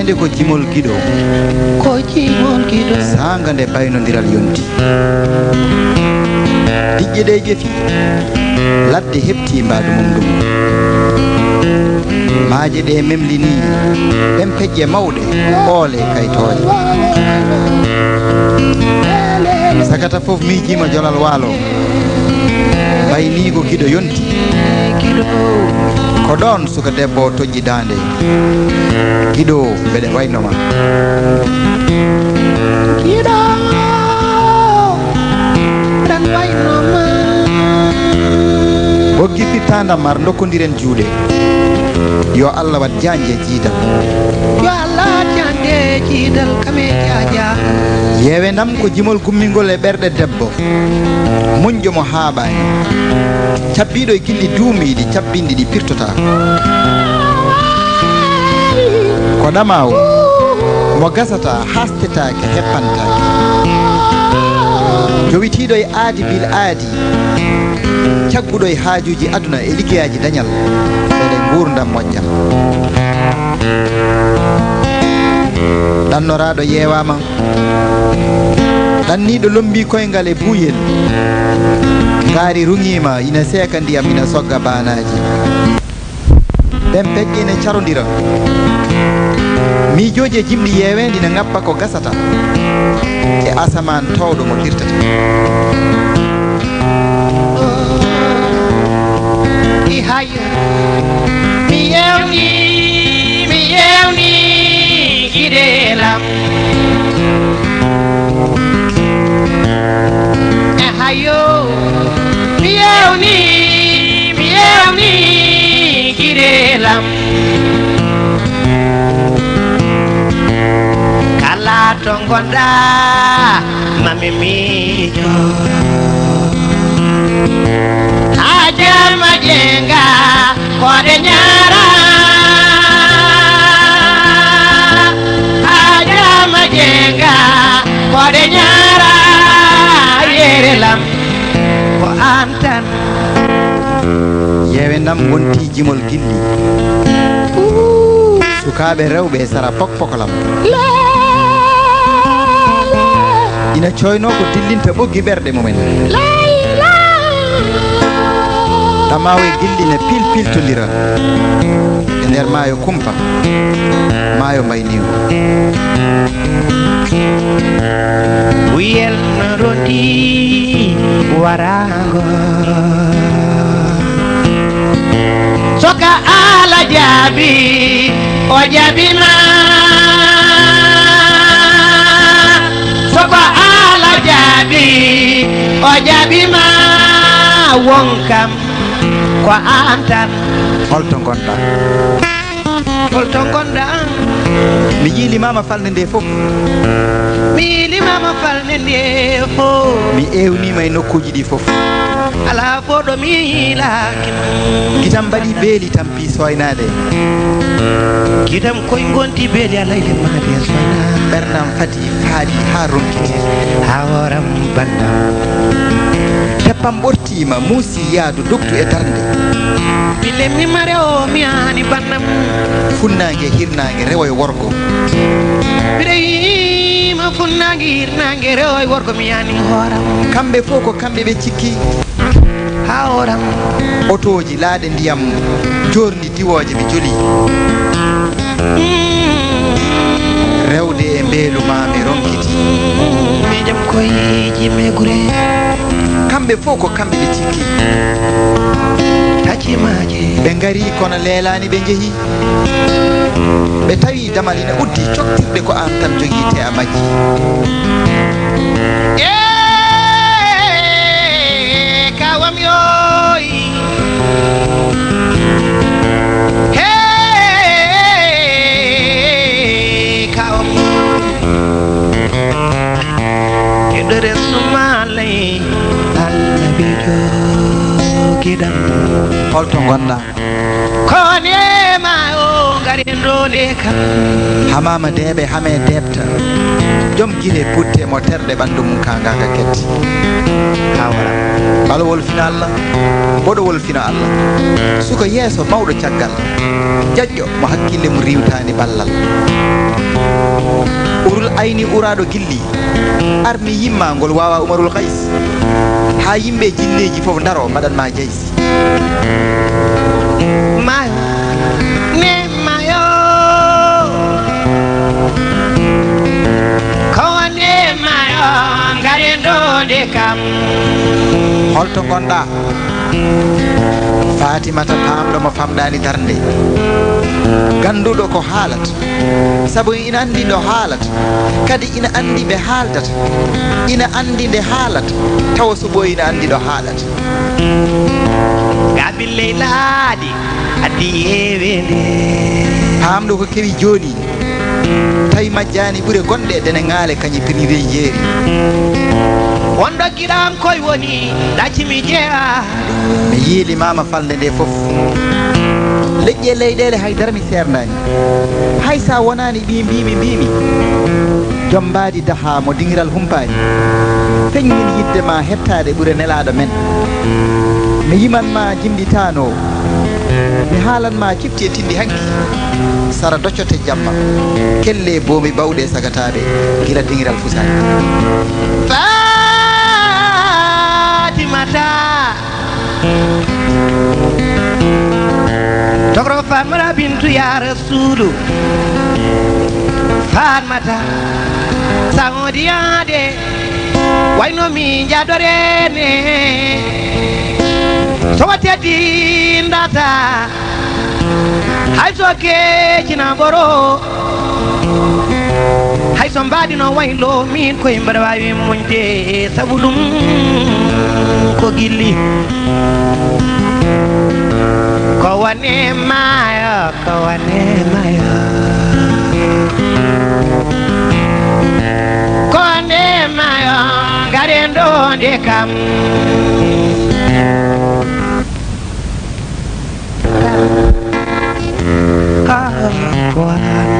hande ko jimol gido sanga nde baynodiral yonti dijje ɗe jefi ladde heɓti mbadu mum ɗum maaje ɗe memlini ɗen pejje mawɗe ɓoole kaytoje sakata fof miijima jolal waalo bayni ko giɗo yonti ko ɗon suka debbo toƴƴi dande giɗo mbeɗe waynoma giɗo ɗan waynoma boggi fittandam mar dokkodiren juuɗe yo Allah wat janje jiidal yo Allah janje jiidal kame jaaja yewe ndam ko jimol gummingol e ɓerɗe debbo muñƴo mo haaɓani cabbiɗo e gilli duumiɗi cabbinɗi ɗi pirtota ko ɗamaw mo gasata hastetake heppantake jowitiɗo e aadi bil aadi cagguɗo e haajuji aduna e liggeyaji dañal ɓeɗe gurdam moƴƴam ɗannoraɗo yewama ɗanniɗo lombi koyngal e buuyel gaari ruŋima ina seeka ndiyam ina sogga banaji ɓen peƴƴe ine carodira miijoji e jimɗi yewendi ne ngappa ko gasata e asaman tawɗo mo firtata hayo mi yewni gidelam hayo mi yewni gidelam kala to gonda mami miijo Ajama jenga kode nyara Ajama jenga kode nyara yerelam ko antan yewe ndam gonti jimol gilli sukaɓe rewɓe sara pokpokolam ina coyno ko dillinta ɓoggi ɓerɗe mumen ɗamaw e gilli ne pilpiltodira e nder maayo kumpa maayo mbayniwo wuyel no rondi warango soka ala jaabi o jaabima soka ala jaabi o jaabima wonkam ko antan holto gonɗa mi yiilimama falde nde fof mi ewnima e nokkuji ɗi fof ala fo ɗo mi yiilakima gitam mbaɗi beeli tampi soynade gitam koye gonti beeli alayde made soyna ɓerdam fati faaɗi ha ronkiti ha woram bandam teppam ɓortima muusi yaadu dogtu e darde mi lemnima rewo mi hani bannam funnague hirnague rewo e worgo bireyima funnague hirnague rewo e worgo mi yani hooram kamɓe fof ko kamɓe ɓe cikki ha hooram otoji laaɗe ndiyam jordi diwoje ɓe joli rewde e mbeeluma mi ronkiti mi jam koyeji me gure kamɓe fof ko kamɓe ɓe cikki hacimaji ɓe ngari kono leelani ɓe jeehi ɓe tawi damal ina uddi coktirde ko an tan joguite a majji kawam yoyi kawam eɗore sumalay Allah bijo kidam holto gonɗa kone ma o gari ndole kam hamama deɓe hame debta joom guile putte mo terɗe ɓandu mum kangaka ketti hawara balowol fina Allah boɗowol fina Allah suko yeeso mawɗo caggal jaƴƴo mo hakkille mo riwtani ballal urul ayni uraɗo gilli armi yimma ngol wawa umarul kays ha yimɓe jinneji fof daro mbaɗanma jeysi mayo ne mayo kowone mayo garen ɗo de kam holto gonɗa Fatimata famɗo mo famɗani darde ganduɗo ko haalata sabu ina andi ɗo haalata kadi ina andi ɓe haaldata ina andi nde haalata tawa so ɓo ina andi ɗo haalata gabilley laaɗi addi yewende famɗo ko kewi joni tawi majjani ɓuure gonɗe dene ngaale kañi pirnide jeeri wonɗo giɗam koye woni ɗaccimi jeeya mi yiili mama falde nde fof leƴƴe leyɗele haydara mi sernani hay sa wonani mbimi joom mbaadi daha mo dingiral humpani feñmin yidde ma hettade ɓuure nelaɗo men mi yimanma jimɗitano mi haalanma cifti e tindi hanki sara doccote jamma kelle bomi bawɗe sagataɓe gila dingiral fusani Fatimata togro Fatmata bintu ya rasulu Fatmata sagodiyade wayno mi jadorene so watedi ndata hay so kecina boro hay so mbaɗino waylo min koye mbaɗa wawi moñde sabu ɗum ko gilli ko wane mayo ko wane mayo ko wane mayo garen ɗo nde kam ko wane